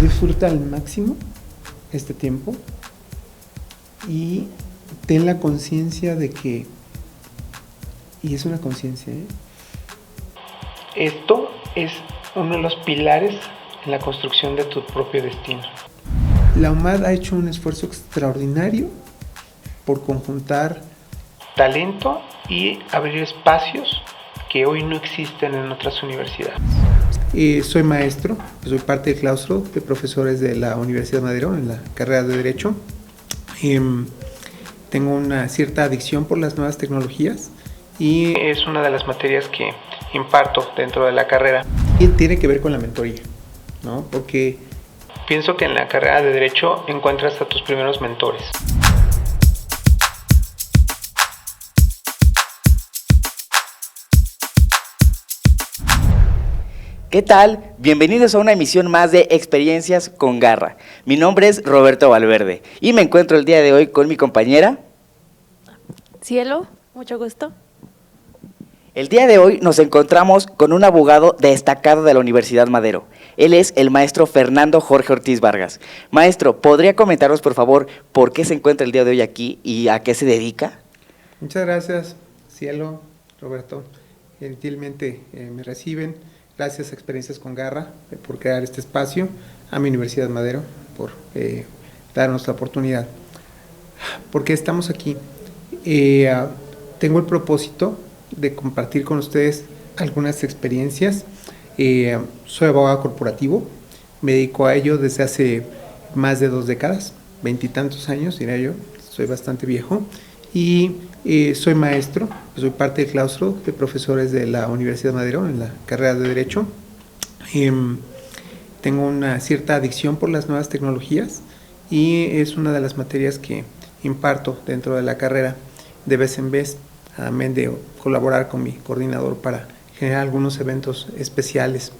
Disfruta al máximo este tiempo y ten la conciencia de que, y es una conciencia, esto es uno de los pilares en la construcción de tu propio destino. La UMAD ha hecho un esfuerzo extraordinario por conjuntar talento y abrir espacios que hoy no existen en otras universidades. Soy maestro, soy parte del claustro de profesores de la Universidad Madero en la carrera de Derecho. Tengo una cierta adicción por las nuevas tecnologías y es una de las materias que imparto dentro de la carrera. Y tiene que ver con la mentoría, ¿no? Porque pienso que en la carrera de Derecho encuentras a tus primeros mentores. ¿Qué tal? Bienvenidos a una emisión más de Experiencias con Garra. Mi nombre es Roberto Valverde y me encuentro el día de hoy con mi compañera Cielo, mucho gusto. El día de hoy nos encontramos con un abogado destacado de la Universidad Madero. Él es el maestro Fernando Jorge Ortiz Vargas. Maestro, ¿podría comentarnos por favor por qué se encuentra el día de hoy aquí y a qué se dedica? Muchas gracias, Cielo, Roberto. Gentilmente me reciben. Gracias a Experiencias con Garra por crear este espacio, a mi Universidad Madero por darnos la oportunidad. ¿Por qué estamos aquí? Tengo el propósito de compartir con ustedes algunas experiencias. Soy abogado corporativo, me dedico a ello desde hace más de 2 décadas, 20 y tantos años, diría yo, soy bastante viejo. Y soy maestro, soy parte del claustro de profesores de la Universidad Madero en la carrera de Derecho. Tengo una cierta adicción por las nuevas tecnologías y es una de las materias que imparto dentro de la carrera de vez en vez, amén de colaborar con mi coordinador para generar algunos eventos especiales.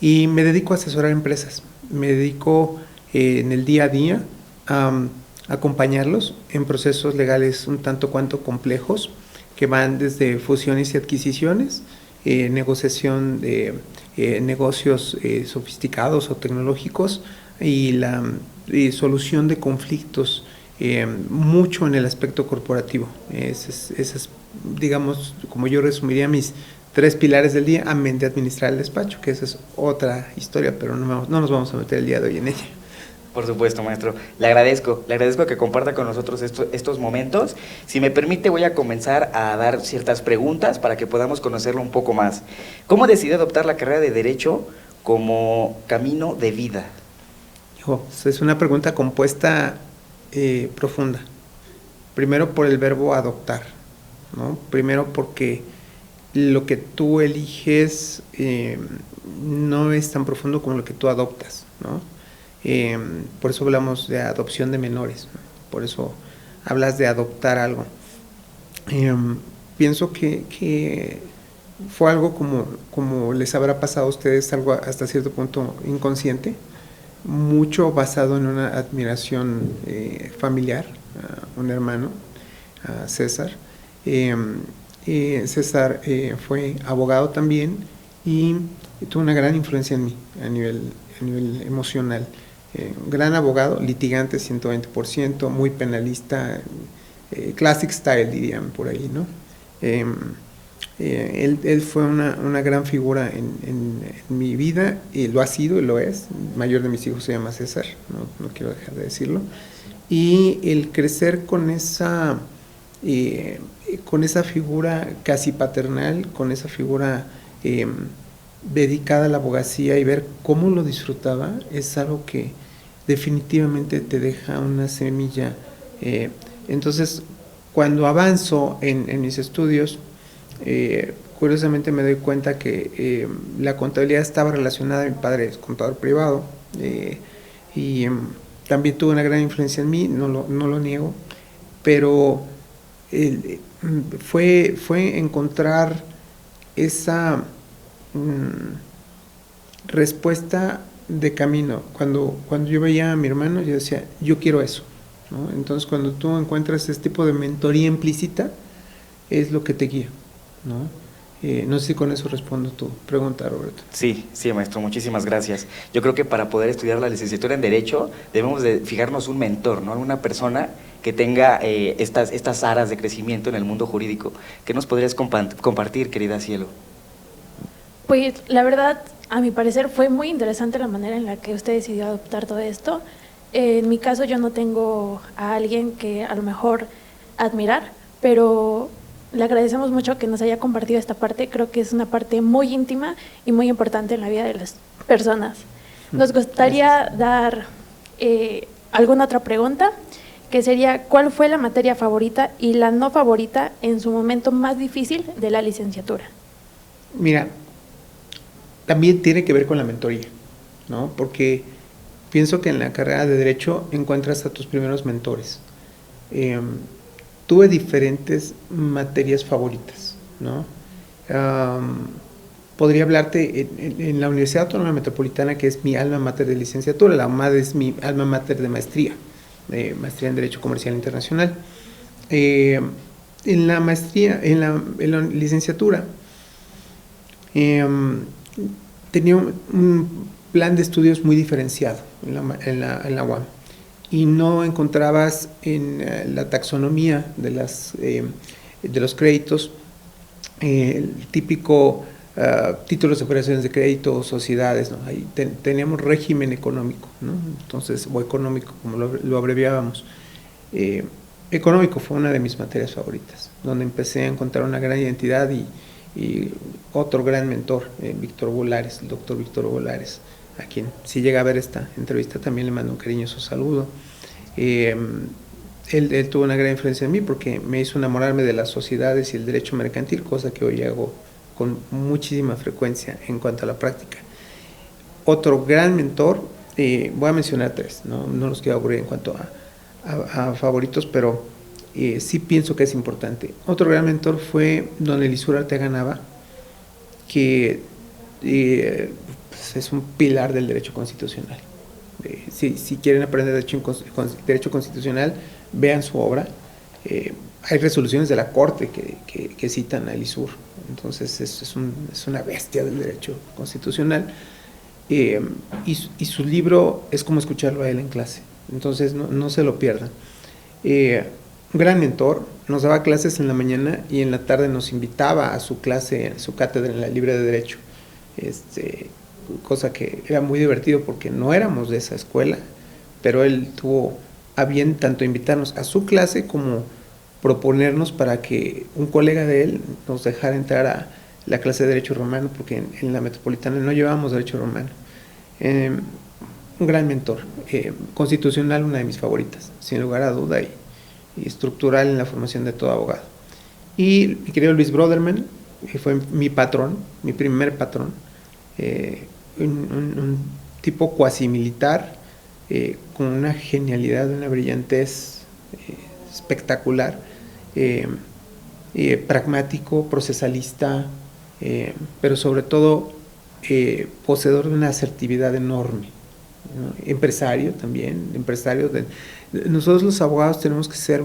Y me dedico a asesorar empresas, me dedico en el día a día a acompañarlos en procesos legales un tanto cuanto complejos que van desde fusiones y adquisiciones, negociación de negocios sofisticados o tecnológicos y la solución de conflictos, mucho en el aspecto corporativo. Ese es, digamos, como yo resumiría mis 3 pilares del día, amén de administrar el despacho, que esa es otra historia, pero no nos vamos a meter el día de hoy en ella. Por supuesto, maestro. Le agradezco que comparta con nosotros estos momentos. Si me permite, voy a comenzar a dar ciertas preguntas para que podamos conocerlo un poco más. ¿Cómo decidió adoptar la carrera de Derecho como camino de vida? Es una pregunta compuesta, profunda. Primero por el verbo adoptar, ¿no? Primero porque lo que tú eliges no es tan profundo como lo que tú adoptas, ¿no? Por eso hablamos de adopción de menores, ¿no? Por eso hablas de adoptar algo. Pienso que fue algo como les habrá pasado a ustedes, algo hasta cierto punto inconsciente, mucho basado en una admiración familiar, a un hermano, a César. César fue abogado también y tuvo una gran influencia en mí a nivel emocional. Gran abogado, litigante 120%, muy penalista, classic style dirían por ahí, ¿no? Él fue una gran figura en mi vida, y lo ha sido y lo es. El mayor de mis hijos se llama César, no quiero dejar de decirlo. Y el crecer con esa figura casi paternal, con esa figura dedicada a la abogacía y ver cómo lo disfrutaba, es algo que definitivamente te deja una semilla. Entonces, cuando avanzo en mis estudios, curiosamente me doy cuenta que la contabilidad estaba relacionada, mi padre es contador privado, y también tuvo una gran influencia en mí, no lo niego, pero fue encontrar esa respuesta de camino. Cuando yo veía a mi hermano, yo decía, yo quiero eso, ¿no? Entonces, cuando tú encuentras este tipo de mentoría implícita, es lo que te guía, ¿no? No sé si con eso respondo tu pregunta, Roberto. Sí, sí, maestro, muchísimas gracias. Yo creo que para poder estudiar la licenciatura en Derecho debemos de fijarnos un mentor, ¿no? Una persona que tenga estas aras de crecimiento en el mundo jurídico. ¿Qué nos podrías compartir, querida Cielo? Pues la verdad, a mi parecer, fue muy interesante la manera en la que usted decidió adoptar todo esto. En mi caso, yo no tengo a alguien que a lo mejor admirar, pero le agradecemos mucho que nos haya compartido esta parte. Creo que es una parte muy íntima y muy importante en la vida de las personas. Nos gustaría dar alguna otra pregunta, que sería, ¿cuál fue la materia favorita y la no favorita en su momento más difícil de la licenciatura? Mira, también tiene que ver con la mentoría, ¿no? Porque pienso que en la carrera de Derecho encuentras a tus primeros mentores. Tuve diferentes materias favoritas, ¿no? Podría hablarte en la Universidad Autónoma Metropolitana, que es mi alma mater de licenciatura, la UMAD es mi alma mater de maestría en Derecho Comercial Internacional. En la maestría, en la licenciatura, tenía un plan de estudios muy diferenciado en la UAM, y no encontrabas en la taxonomía de los créditos el típico títulos de operaciones de crédito, sociedades, ¿no? Ahí teníamos régimen económico, ¿no? Entonces, o económico, como lo abreviábamos. Económico fue una de mis materias favoritas, donde empecé a encontrar una gran identidad y otro gran mentor, Víctor Volares, el doctor Víctor Volares, a quien, si llega a ver esta entrevista, también le mando un cariñoso saludo. Él tuvo una gran influencia en mí porque me hizo enamorarme de las sociedades y el derecho mercantil, cosa que hoy hago con muchísima frecuencia en cuanto a la práctica. Otro gran mentor, voy a mencionar tres, no los quiero aburrir en cuanto a favoritos, pero sí pienso que es importante. Otro gran mentor fue don Elisur Arteaga Nava, que pues es un pilar del derecho constitucional. Si quieren aprender derecho constitucional, vean su obra. Hay resoluciones de la Corte que citan a Elisur, entonces es una bestia del derecho constitucional, y su libro es como escucharlo a él en clase, entonces no se lo pierdan. Un gran mentor, nos daba clases en la mañana y en la tarde nos invitaba a su clase, a su cátedra en la Libre de Derecho, cosa que era muy divertido porque no éramos de esa escuela, pero él tuvo a bien tanto invitarnos a su clase como proponernos para que un colega de él nos dejara entrar a la clase de Derecho Romano, porque en la Metropolitana no llevábamos Derecho Romano. Un gran mentor, constitucional, una de mis favoritas, sin lugar a duda, y estructural en la formación de todo abogado. Y mi querido Luis Broderman, que fue mi patrón, mi primer patrón, un tipo cuasi militar, con una genialidad, una brillantez espectacular, pragmático, procesalista, pero sobre todo poseedor de una asertividad enorme, ¿no? Empresario también, nosotros los abogados tenemos que ser,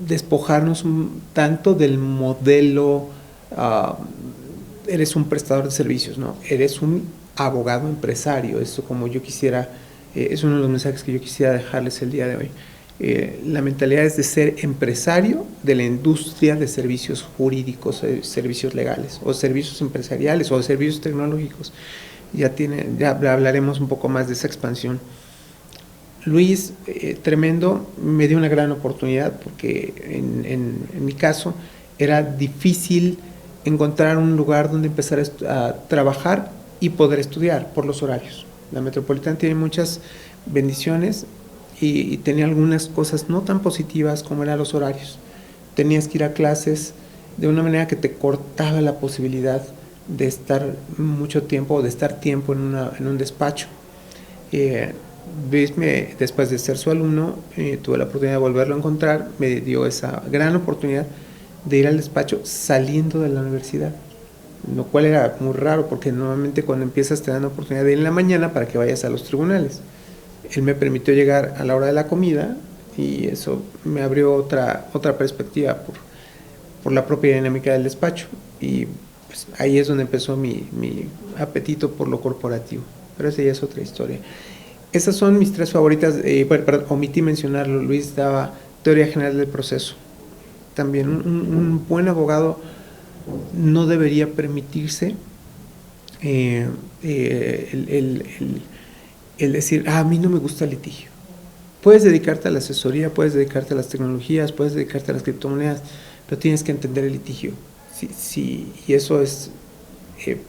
despojarnos tanto del modelo, eres un prestador de servicios, ¿no? Eres un abogado empresario. Eso, como yo quisiera, es uno de los mensajes que yo quisiera dejarles el día de hoy. La mentalidad es de ser empresario de la industria de servicios jurídicos, servicios legales, o servicios empresariales, o servicios tecnológicos. Ya hablaremos un poco más de esa expansión. Luis, tremendo, me dio una gran oportunidad porque en mi caso era difícil encontrar un lugar donde empezar a trabajar y poder estudiar por los horarios. La Metropolitana tiene muchas bendiciones y tenía algunas cosas no tan positivas como eran los horarios. Tenías que ir a clases de una manera que te cortaba la posibilidad de estar mucho tiempo o de estar tiempo en un despacho. Luis, después de ser su alumno, tuve la oportunidad de volverlo a encontrar, me dio esa gran oportunidad de ir al despacho saliendo de la universidad, lo cual era muy raro porque normalmente cuando empiezas te dan la oportunidad de ir en la mañana para que vayas a los tribunales. Él me permitió llegar a la hora de la comida y eso me abrió otra perspectiva por la propia dinámica del despacho. y pues, ahí es donde empezó mi apetito por lo corporativo, pero esa ya es otra historia. Esas son mis tres favoritas. Perdón, omití mencionarlo, Luis daba teoría general del proceso. También un buen abogado no debería permitirse el decir, a mí no me gusta el litigio. Puedes dedicarte a la asesoría, puedes dedicarte a las tecnologías, puedes dedicarte a las criptomonedas, pero tienes que entender el litigio. Sí, y eso es,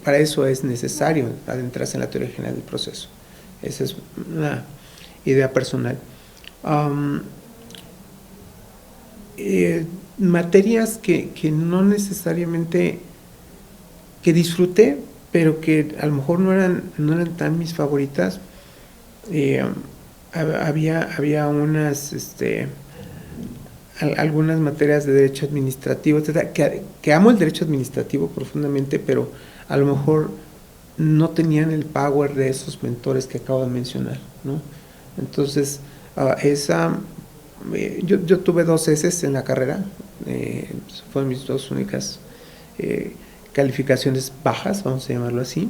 para eso es necesario adentrarse en la teoría general del proceso. Esa es una idea personal. Materias que no necesariamente, que disfruté, pero que a lo mejor no eran tan mis favoritas. Había unas, algunas materias de derecho administrativo, etcétera, que amo el derecho administrativo profundamente, pero a lo mejor no tenían el power de esos mentores que acabo de mencionar, ¿no? Entonces, yo tuve 2 S en la carrera, fueron mis 2 únicas calificaciones bajas, vamos a llamarlo así,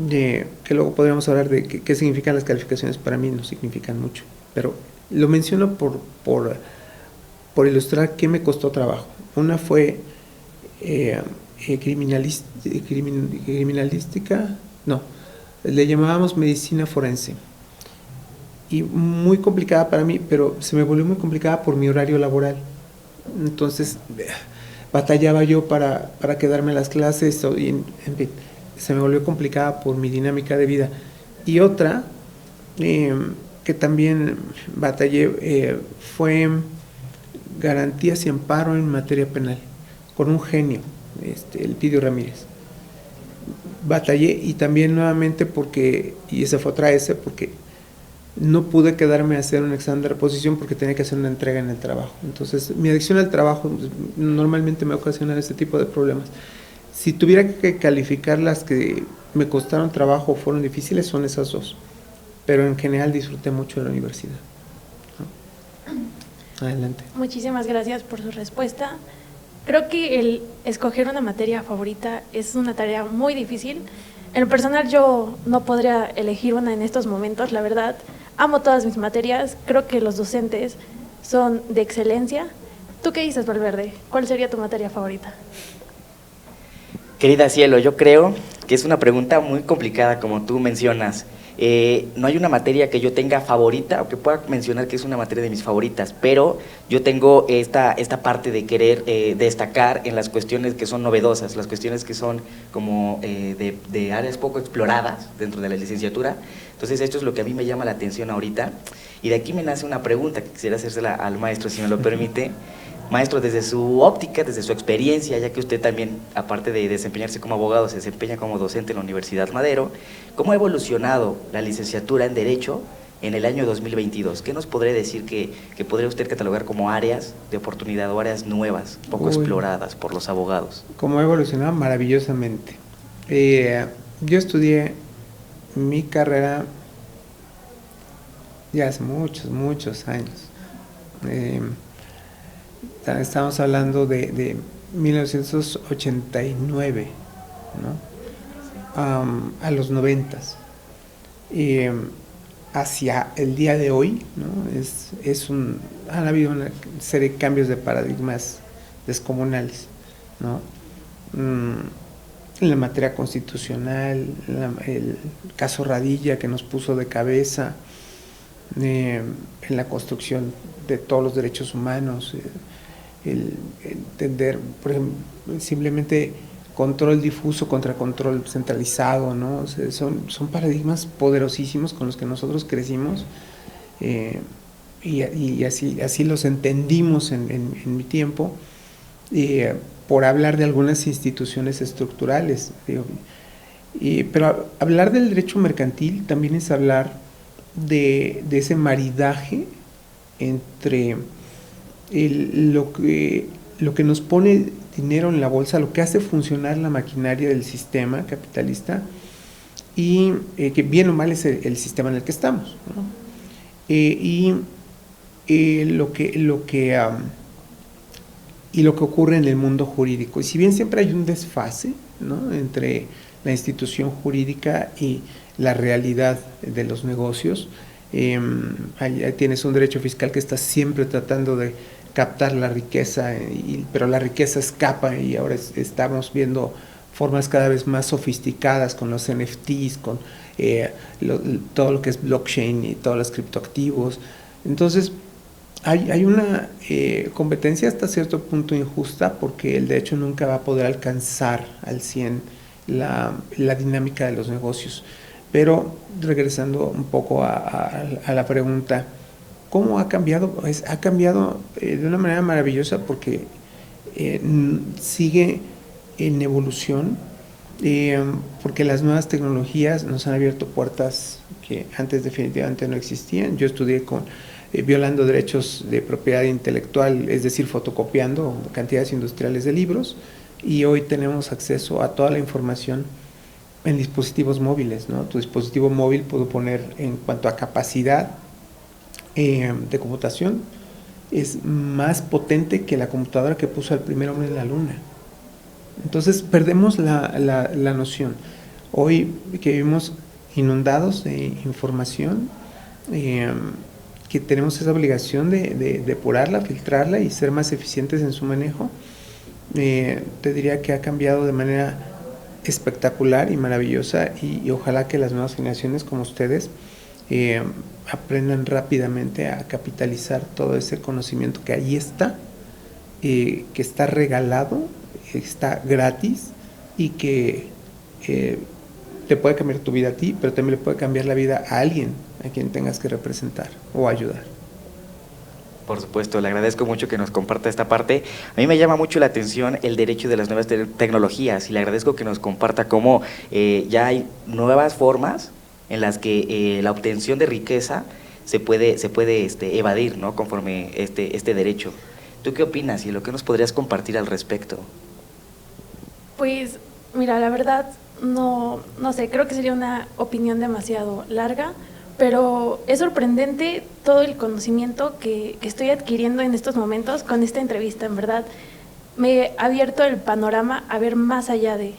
que luego podríamos hablar de qué significan las calificaciones. Para mí no significan mucho, pero lo menciono por ilustrar qué me costó trabajo. Una fue criminalística, no, le llamábamos medicina forense, y muy complicada para mí, pero se me volvió muy complicada por mi horario laboral. Entonces batallaba yo para quedarme en las clases, y en fin, se me volvió complicada por mi dinámica de vida. Y otra que también batallé fue garantías y amparo en materia penal, con un genio, Elpidio Ramírez. Batallé, y también nuevamente y esa fue otra S, porque no pude quedarme a hacer un examen de reposición porque tenía que hacer una entrega en el trabajo. Entonces, mi adicción al trabajo normalmente me ocasiona este tipo de problemas. Si tuviera que calificar las que me costaron trabajo o fueron difíciles, son esas 2. Pero en general disfruté mucho de la universidad. Adelante. Muchísimas gracias por su respuesta. Creo que el escoger una materia favorita es una tarea muy difícil. En lo personal, yo no podría elegir una en estos momentos, la verdad. Amo todas mis materias, creo que los docentes son de excelencia. ¿Tú qué dices, Valverde? ¿Cuál sería tu materia favorita? Querida Cielo, yo creo que es una pregunta muy complicada, como tú mencionas. No hay una materia que yo tenga favorita o que pueda mencionar que es una materia de mis favoritas, pero yo tengo esta parte de querer destacar en las cuestiones que son novedosas, las cuestiones que son como de áreas poco exploradas dentro de la licenciatura. Entonces esto es lo que a mí me llama la atención ahorita, y de aquí me nace una pregunta que quisiera hacérsela al maestro, si me lo permite. Maestro, desde su óptica, desde su experiencia, ya que usted también, aparte de desempeñarse como abogado, se desempeña como docente en la Universidad Madero, ¿cómo ha evolucionado la licenciatura en Derecho en el año 2022? ¿Qué nos podría decir que podría usted catalogar como áreas de oportunidad o áreas nuevas, poco exploradas por los abogados? ¿Cómo ha evolucionado? Maravillosamente. Yo estudié mi carrera ya hace muchos años. Estamos hablando de 1989, ¿no? A los 90. Hacia el día de hoy, ¿no? Han habido una serie de cambios de paradigmas descomunales, ¿no? En la materia constitucional, el caso Radilla, que nos puso de cabeza, en la construcción de todos los derechos humanos, el entender, por ejemplo, simplemente control difuso contra control centralizado, ¿no? O sea, son paradigmas poderosísimos con los que nosotros crecimos, y así los entendimos en mi tiempo, por hablar de algunas instituciones estructurales. Pero hablar del derecho mercantil también es hablar de ese maridaje entre lo que nos pone dinero en la bolsa, lo que hace funcionar la maquinaria del sistema capitalista, y que bien o mal es el sistema en el que estamos, ¿no? y lo que ocurre en el mundo jurídico. Y si bien siempre hay un desfase, ¿no?, entre la institución jurídica y la realidad de los negocios, ahí tienes un derecho fiscal que está siempre tratando de captar la riqueza, pero la riqueza escapa y ahora estamos viendo formas cada vez más sofisticadas con los NFTs, con todo lo que es blockchain y todos los criptoactivos. Entonces, hay una competencia hasta cierto punto injusta porque el derecho nunca va a poder alcanzar al 100 la dinámica de los negocios. Pero regresando un poco a la pregunta, ¿cómo ha cambiado? Pues ha cambiado de una manera maravillosa porque sigue en evolución, porque las nuevas tecnologías nos han abierto puertas que antes definitivamente no existían. Yo estudié violando derechos de propiedad intelectual, es decir, fotocopiando cantidades industriales de libros, y hoy tenemos acceso a toda la información en dispositivos móviles, ¿no? Tu dispositivo móvil puedo poner en cuanto a capacidad de computación, es más potente que la computadora que puso al primer hombre en la luna. Entonces perdemos la noción. Hoy que vivimos inundados de información, que tenemos esa obligación de depurarla, filtrarla y ser más eficientes en su manejo, te diría que ha cambiado de manera espectacular y maravillosa, y ojalá que las nuevas generaciones como ustedes aprendan rápidamente a capitalizar todo ese conocimiento que ahí está, que está regalado, está gratis y que te puede cambiar tu vida a ti, pero también le puede cambiar la vida a alguien a quien tengas que representar o ayudar. Por supuesto, le agradezco mucho que nos comparta esta parte. A mí me llama mucho la atención el derecho de las nuevas tecnologías y le agradezco que nos comparta cómo ya hay nuevas formas en las que la obtención de riqueza se puede evadir, ¿no?, conforme este derecho. ¿Tú qué opinas y lo que nos podrías compartir al respecto? Pues mira, la verdad no sé, creo que sería una opinión demasiado larga, pero es sorprendente todo el conocimiento que estoy adquiriendo en estos momentos con esta entrevista. En verdad me ha abierto el panorama a ver más allá de...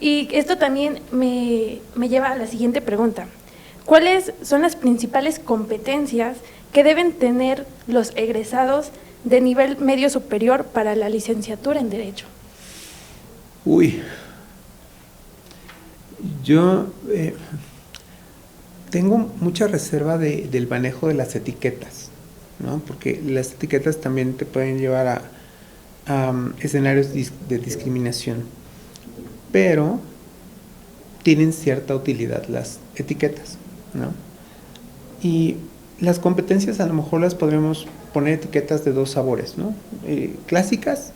Y esto también me lleva a la siguiente pregunta. ¿Cuáles son las principales competencias que deben tener los egresados de nivel medio superior para la licenciatura en Derecho? Yo tengo mucha reserva del manejo de las etiquetas, ¿no? Porque las etiquetas también te pueden llevar a escenarios de discriminación, pero tienen cierta utilidad las etiquetas, ¿no? Y las competencias a lo mejor las podremos poner etiquetas de dos sabores, ¿no? Clásicas,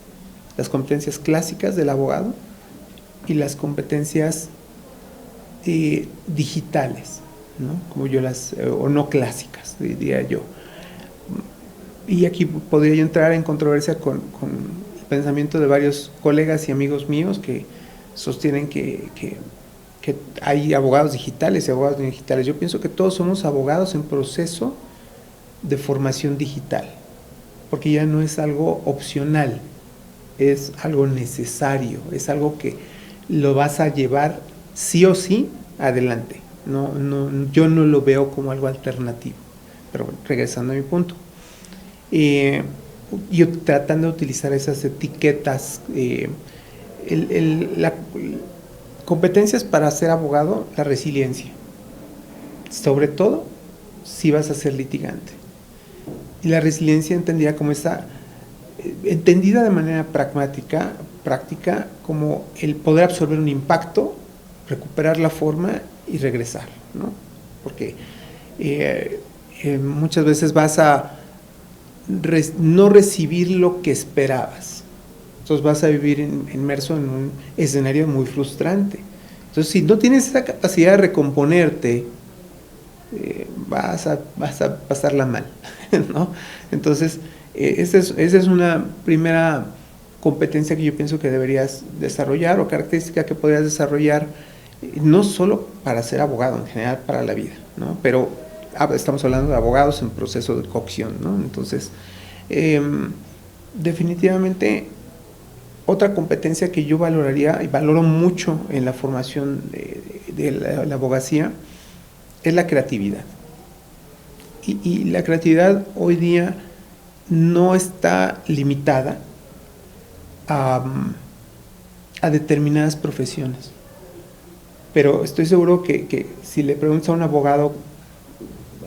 las competencias clásicas del abogado, y las competencias digitales, ¿no? Como yo o no clásicas, diría yo. Y aquí podría yo entrar en controversia con el pensamiento de varios colegas y amigos míos que sostienen que hay abogados digitales y abogados no digitales. Yo pienso que todos somos abogados en proceso de formación digital, porque ya no es algo opcional, es algo necesario, es algo que lo vas a llevar sí o sí adelante. Yo no lo veo como algo alternativo. Pero bueno, regresando a mi punto, yo tratando de utilizar esas etiquetas, competencias para ser abogado, la resiliencia, sobre todo si vas a ser litigante. Y la resiliencia entendida entendida de manera práctica, como el poder absorber un impacto, recuperar la forma y regresar, ¿no? Porque muchas veces vas a no recibir lo que esperabas. Entonces vas a vivir inmerso en un escenario muy frustrante. Entonces, si no tienes esa capacidad de recomponerte, vas a pasarla mal, ¿no? Entonces, esa es una primera competencia que yo pienso que deberías desarrollar, o característica que podrías desarrollar, no solo para ser abogado, en general para la vida, ¿no? Pero estamos hablando de abogados en proceso de cocción, ¿no? Entonces, definitivamente Otra competencia que yo valoraría y valoro mucho en la formación de la abogacía es la creatividad. Y la creatividad hoy día no está limitada a determinadas profesiones. Pero estoy seguro que si le preguntas a un abogado,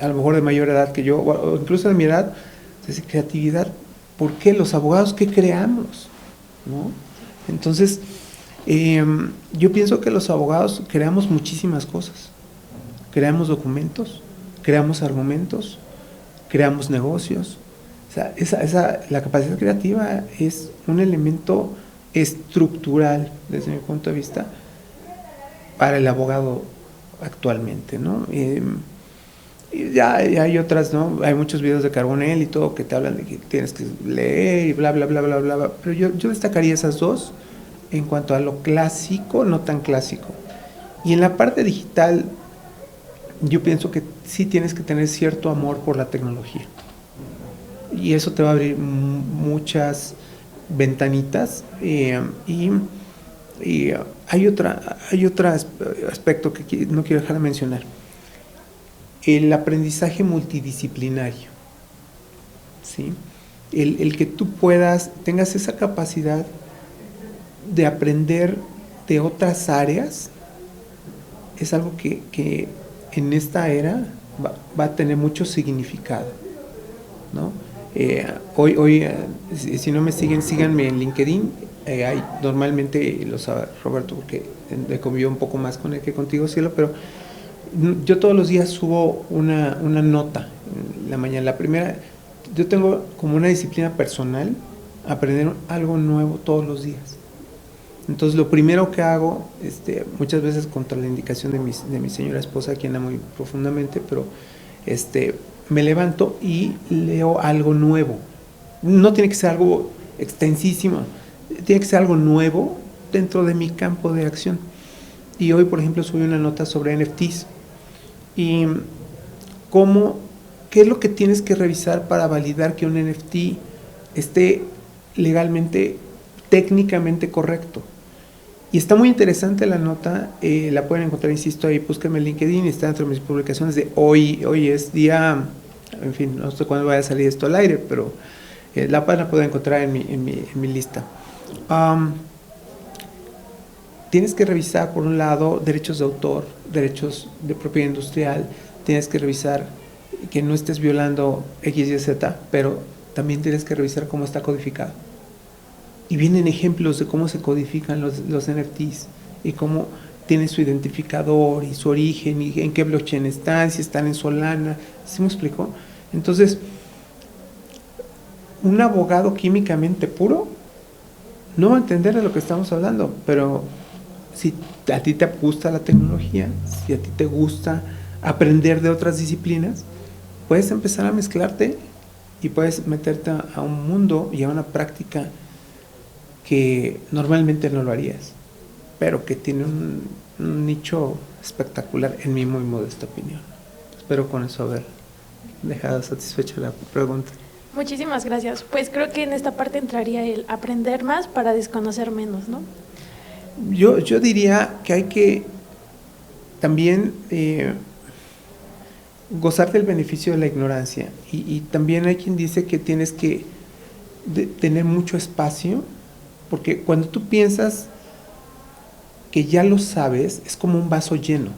a lo mejor de mayor edad que yo, o incluso de mi edad, dice, creatividad, ¿por qué? Los abogados, ¿qué creamos? ¿No? Entonces, yo pienso que los abogados creamos muchísimas cosas. Creamos documentos, creamos argumentos, creamos negocios. O sea, la capacidad creativa es un elemento estructural, desde mi punto de vista, para el abogado actualmente, ¿no? Y ya hay otras, ¿no? Hay muchos videos de Carbonell y todo que te hablan de que tienes que leer y bla, bla, bla, bla, bla, bla. Pero yo destacaría esas dos en cuanto a lo clásico, no tan clásico. Y en la parte digital, yo pienso que sí tienes que tener cierto amor por la tecnología. Y eso te va a abrir muchas ventanitas. Y hay otro aspecto que no quiero dejar de mencionar. El aprendizaje multidisciplinario, ¿sí? El que tú tengas esa capacidad de aprender de otras áreas, es algo que en esta era va a tener mucho significado, ¿no? Hoy si no me siguen, síganme en LinkedIn. Normalmente lo sabe Roberto, porque he convivido un poco más con él que contigo, Cielo, pero yo todos los días subo una nota en la mañana. La primera, yo tengo como una disciplina personal, aprender algo nuevo todos los días. Entonces, lo primero que hago, muchas veces contra la indicación de mi señora esposa, a quien amo muy profundamente, pero me levanto y leo algo nuevo. No tiene que ser algo extensísimo, tiene que ser algo nuevo dentro de mi campo de acción. Y hoy, por ejemplo, subí una nota sobre NFTs. Y qué es lo que tienes que revisar para validar que un NFT esté legalmente, técnicamente correcto. Y está muy interesante la nota, la pueden encontrar, insisto, ahí, búsquenme en LinkedIn, está dentro de mis publicaciones de hoy. Hoy es día, en fin, no sé cuándo vaya a salir esto al aire, pero la pueden encontrar en mi lista. Tienes que revisar, por un lado, derechos de autor, derechos de propiedad industrial, tienes que revisar que no estés violando X, Y, Z, pero también tienes que revisar cómo está codificado. Y vienen ejemplos de cómo se codifican los NFTs y cómo tienen su identificador y su origen y en qué blockchain están, si están en Solana. ¿Sí me explico? Entonces, un abogado químicamente puro no va a entender de lo que estamos hablando, pero si a ti te gusta la tecnología, si a ti te gusta aprender de otras disciplinas, puedes empezar a mezclarte y puedes meterte a un mundo y a una práctica que normalmente no lo harías, pero que tiene un nicho espectacular, en mi muy modesta opinión. Espero con eso haber dejado satisfecha la pregunta. Muchísimas gracias. Pues creo que en esta parte entraría el aprender más para desconocer menos, ¿no? Yo diría que hay que también gozar del beneficio de la ignorancia, y también hay quien dice que tienes que tener mucho espacio, porque cuando tú piensas que ya lo sabes, es como un vaso lleno,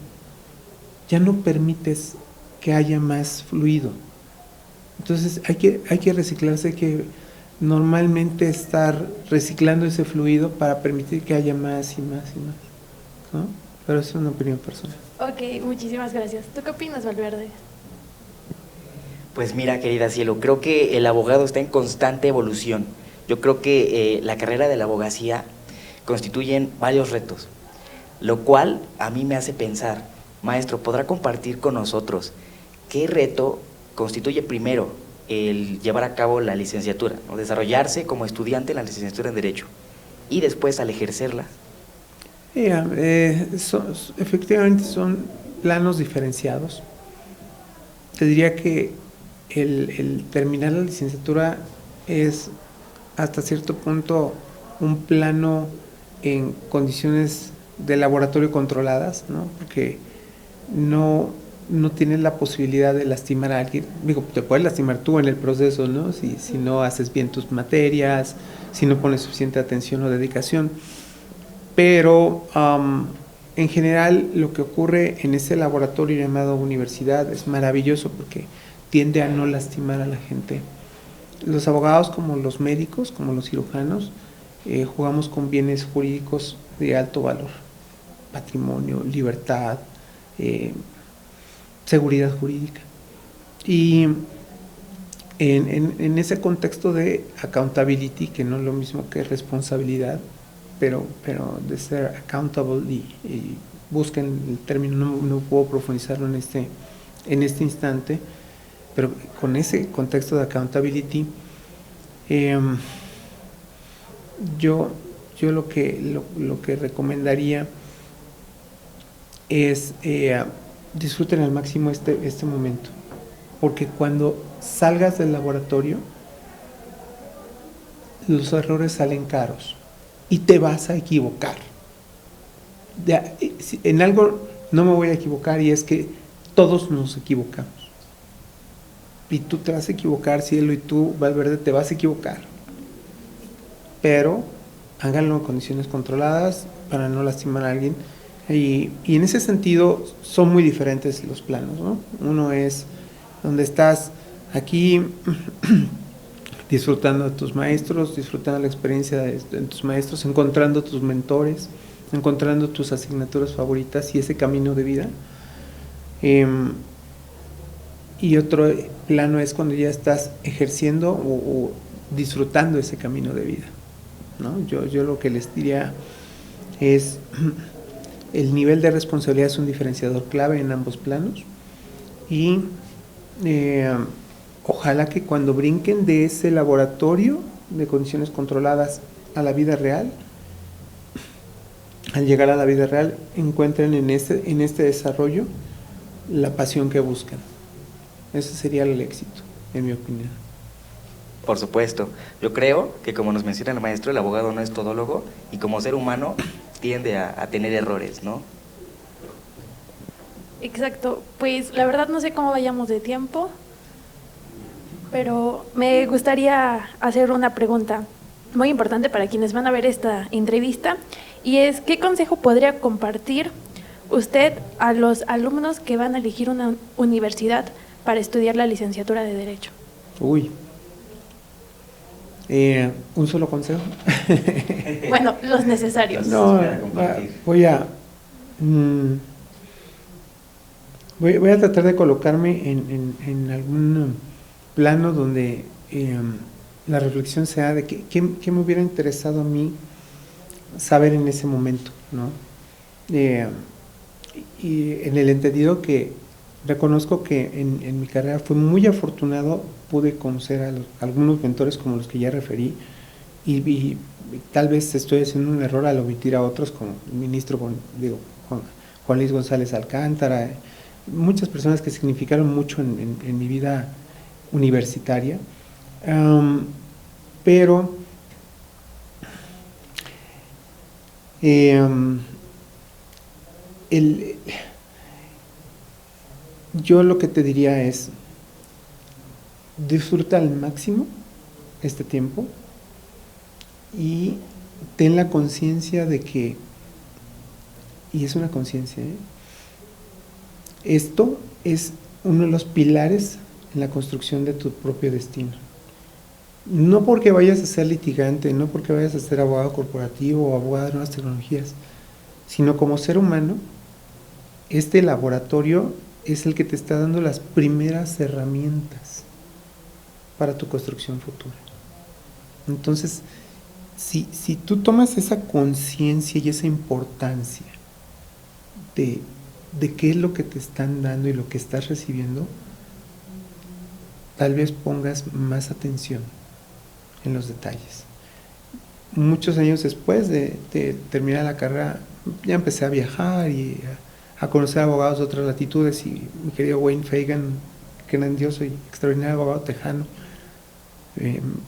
ya no permites que haya más fluido. Entonces hay que reciclarse, hay que normalmente estar reciclando ese fluido para permitir que haya más y más y más, ¿no? Pero es una opinión personal. Ok, muchísimas gracias. ¿Tú qué opinas, Valverde? Pues mira, querida Cielo, creo que el abogado está en constante evolución. Yo creo que la carrera de la abogacía constituyen varios retos, lo cual a mí me hace pensar, maestro, ¿podrá compartir con nosotros qué reto constituye primero el llevar a cabo la licenciatura, ¿no? Desarrollarse como estudiante en la licenciatura en Derecho y después al ejercerla? Efectivamente son planos diferenciados. Te diría que el terminar la licenciatura es hasta cierto punto un plano en condiciones de laboratorio controladas, ¿no? Porque no tienes la posibilidad de lastimar a alguien. Digo, te puedes lastimar tú en el proceso, ¿no? Si no haces bien tus materias, si no pones suficiente atención o dedicación. Pero en general lo que ocurre en ese laboratorio llamado universidad es maravilloso porque tiende a no lastimar a la gente. Los abogados, como los médicos, como los cirujanos, jugamos con bienes jurídicos de alto valor: patrimonio, libertad, seguridad jurídica. Y en ese contexto de accountability, que no es lo mismo que responsabilidad, pero de ser accountable, y busquen el término, no puedo profundizarlo en este instante, pero con ese contexto de accountability, yo lo que recomendaría es disfruten al máximo este momento, porque cuando salgas del laboratorio los errores salen caros y te vas a equivocar. En algo no me voy a equivocar, y es que todos nos equivocamos. Y tú te vas a equivocar, Cielo, y tú, Valverde, te vas a equivocar. Pero háganlo en condiciones controladas para no lastimar a alguien. Y en ese sentido son muy diferentes los planos, ¿no? Uno es donde estás aquí disfrutando de tus maestros, disfrutando la experiencia de tus maestros, encontrando tus mentores, encontrando tus asignaturas favoritas y ese camino de vida. Y otro plano es cuando ya estás ejerciendo o disfrutando ese camino de vida, ¿no? Yo lo que les diría es: el nivel de responsabilidad es un diferenciador clave en ambos planos, y ojalá que cuando brinquen de ese laboratorio de condiciones controladas a la vida real, al llegar a la vida real, encuentren en este desarrollo la pasión que buscan. Ese sería el éxito, en mi opinión. Por supuesto. Yo creo que, como nos menciona el maestro, el abogado no es todólogo y como ser humano tiende a tener errores, ¿no? Exacto. Pues la verdad no sé cómo vayamos de tiempo, pero me gustaría hacer una pregunta muy importante para quienes van a ver esta entrevista, y es: ¿qué consejo podría compartir usted a los alumnos que van a elegir una universidad para estudiar la licenciatura de Derecho? Uy. ¿Un solo consejo? Bueno, los necesarios. No, voy a tratar de colocarme en algún plano donde la reflexión sea de qué me hubiera interesado a mí saber en ese momento, ¿no? Y en el entendido que reconozco que en mi carrera fui muy afortunado, pude conocer a algunos mentores como los que ya referí, y tal vez estoy haciendo un error al omitir a otros, como el ministro Juan Luis González Alcántara, muchas personas que significaron mucho en mi vida universitaria, pero yo lo que te diría es: disfruta al máximo este tiempo y ten la conciencia de que, y es una conciencia, esto es uno de los pilares en la construcción de tu propio destino. No porque vayas a ser litigante, no porque vayas a ser abogado corporativo o abogado de nuevas tecnologías, sino como ser humano. Este laboratorio es el que te está dando las primeras herramientas para tu construcción futura. Entonces, si tú tomas esa conciencia y esa importancia de qué es lo que te están dando y lo que estás recibiendo, tal vez pongas más atención en los detalles. Muchos años después de terminar la carrera, ya empecé a viajar y a conocer abogados de otras latitudes, y mi querido Wayne Fagan, grandioso y extraordinario abogado tejano,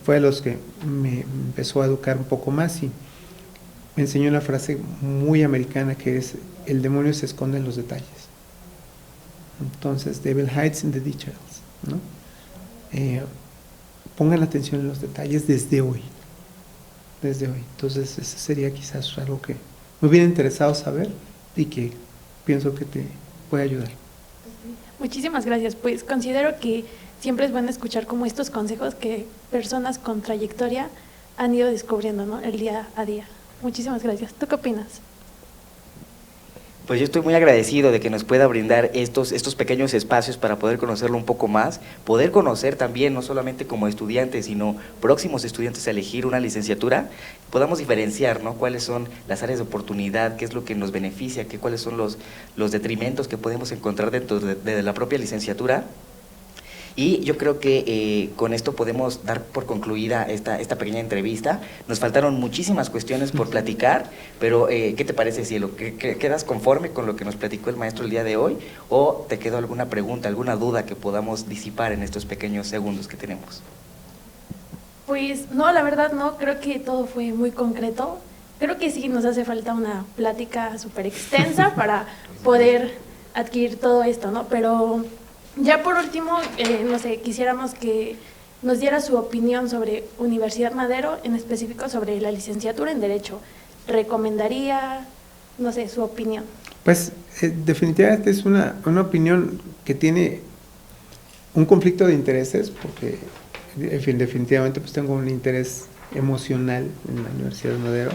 fue de los que me empezó a educar un poco más y me enseñó una frase muy americana que es: el demonio se esconde en los detalles. Entonces, devil hides in the details, ¿no? Pongan atención en los detalles desde hoy. Entonces, ese sería quizás algo que me hubiera interesado saber y que pienso que te puede ayudar. Muchísimas gracias. Pues considero que siempre es bueno escuchar como estos consejos que personas con trayectoria han ido descubriendo, ¿no?, el día a día. Muchísimas gracias. ¿Tú qué opinas? Pues yo estoy muy agradecido de que nos pueda brindar estos pequeños espacios para poder conocerlo un poco más, poder conocer también, no solamente como estudiantes, sino próximos estudiantes a elegir una licenciatura, podamos diferenciar, ¿no?, cuáles son las áreas de oportunidad, qué es lo que nos beneficia, cuáles son los detrimentos que podemos encontrar dentro de la propia licenciatura. Y yo creo que con esto podemos dar por concluida esta pequeña entrevista. Nos faltaron muchísimas cuestiones por platicar, pero ¿qué te parece, Cielo? ¿Quedas conforme con lo que nos platicó el maestro el día de hoy? ¿O te quedó alguna pregunta, alguna duda que podamos disipar en estos pequeños segundos que tenemos? Pues no, la verdad no, creo que todo fue muy concreto. Creo que sí nos hace falta una plática súper extensa para poder adquirir todo esto, ¿no? Pero ya por último, no sé, quisiéramos que nos diera su opinión sobre Universidad Madero, en específico sobre la licenciatura en Derecho. ¿Recomendaría, no sé, su opinión? Pues definitivamente es una opinión que tiene un conflicto de intereses, porque en fin, definitivamente pues tengo un interés emocional en la Universidad Madero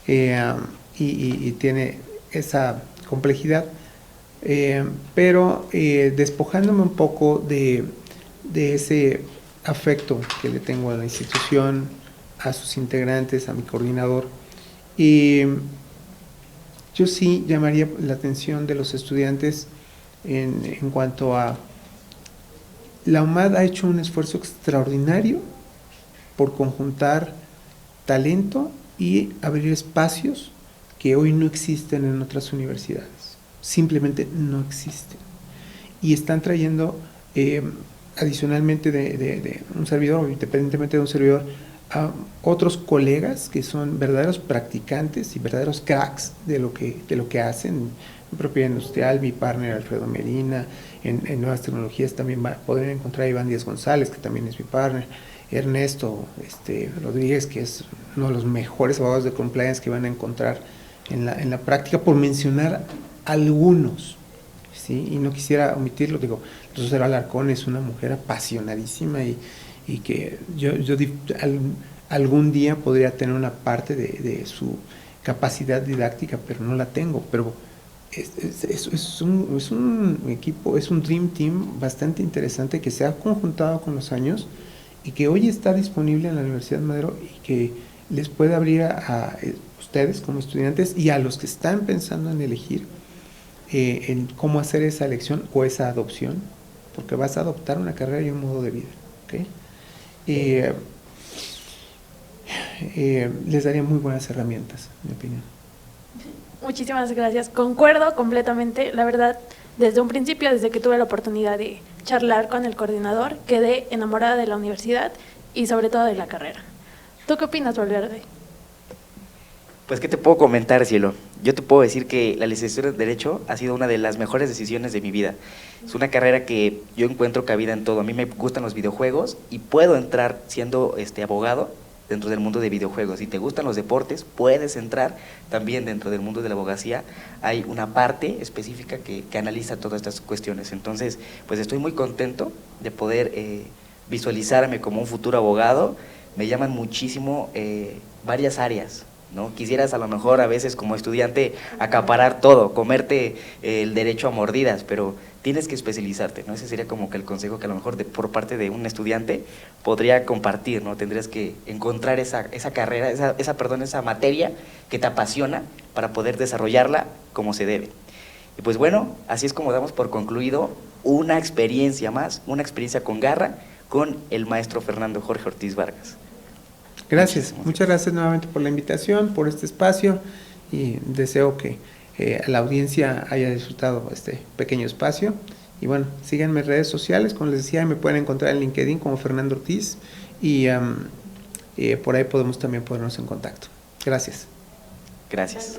y tiene esa complejidad. Pero despojándome un poco de ese afecto que le tengo a la institución, a sus integrantes, a mi coordinador, yo sí llamaría la atención de los estudiantes en cuanto a la UMAD ha hecho un esfuerzo extraordinario por conjuntar talento y abrir espacios que hoy no existen en otras universidades. Simplemente no existen. Y están trayendo, adicionalmente de un servidor, independientemente de un servidor, a otros colegas que son verdaderos practicantes y verdaderos cracks de lo que hacen. En propiedad industrial, mi partner Alfredo Medina, en nuevas tecnologías también podrán encontrar a Iván Díaz González, que también es mi partner, Ernesto Rodríguez, que es uno de los mejores abogados de compliance que van a encontrar en la práctica, por mencionar algunos, ¿sí? Y no quisiera omitirlo. Digo, Rosero Alarcón es una mujer apasionadísima y que yo algún día podría tener una parte de su capacidad didáctica, pero no la tengo. Pero es un equipo, es un Dream Team bastante interesante que se ha conjuntado con los años y que hoy está disponible en la Universidad Madero y que les puede abrir a ustedes como estudiantes y a los que están pensando en elegir en cómo hacer esa elección o esa adopción, porque vas a adoptar una carrera y un modo de vida, ¿okay? Les daría muy buenas herramientas, en mi opinión. Muchísimas gracias, concuerdo completamente. La verdad, desde un principio, desde que tuve la oportunidad de charlar con el coordinador, quedé enamorada de la universidad y sobre todo de la carrera. ¿Tú qué opinas, Valverde? Pues, ¿qué te puedo comentar, Cielo? Yo te puedo decir que la licenciatura en Derecho ha sido una de las mejores decisiones de mi vida. Es una carrera que yo encuentro cabida en todo. A mí me gustan los videojuegos y puedo entrar siendo abogado dentro del mundo de videojuegos. Si te gustan los deportes, puedes entrar también dentro del mundo de la abogacía. Hay una parte específica que analiza todas estas cuestiones. Entonces, pues estoy muy contento de poder visualizarme como un futuro abogado. Me llaman muchísimo varias áreas, ¿no? Quisieras a lo mejor a veces como estudiante acaparar todo, comerte el derecho a mordidas, pero tienes que especializarte, ¿no? Ese sería como que el consejo que a lo mejor por parte de un estudiante podría compartir, ¿no? Tendrías que encontrar esa carrera, esa materia que te apasiona para poder desarrollarla como se debe. Y pues bueno, así es como damos por concluido una experiencia más, una experiencia con garra con el maestro Fernando Jorge Ortiz Vargas. Gracias, muchas gracias nuevamente por la invitación, por este espacio y deseo que la audiencia haya disfrutado este pequeño espacio. Y bueno, síganme en redes sociales, como les decía, me pueden encontrar en LinkedIn como Fernando Ortiz y por ahí podemos también ponernos en contacto. Gracias. Gracias.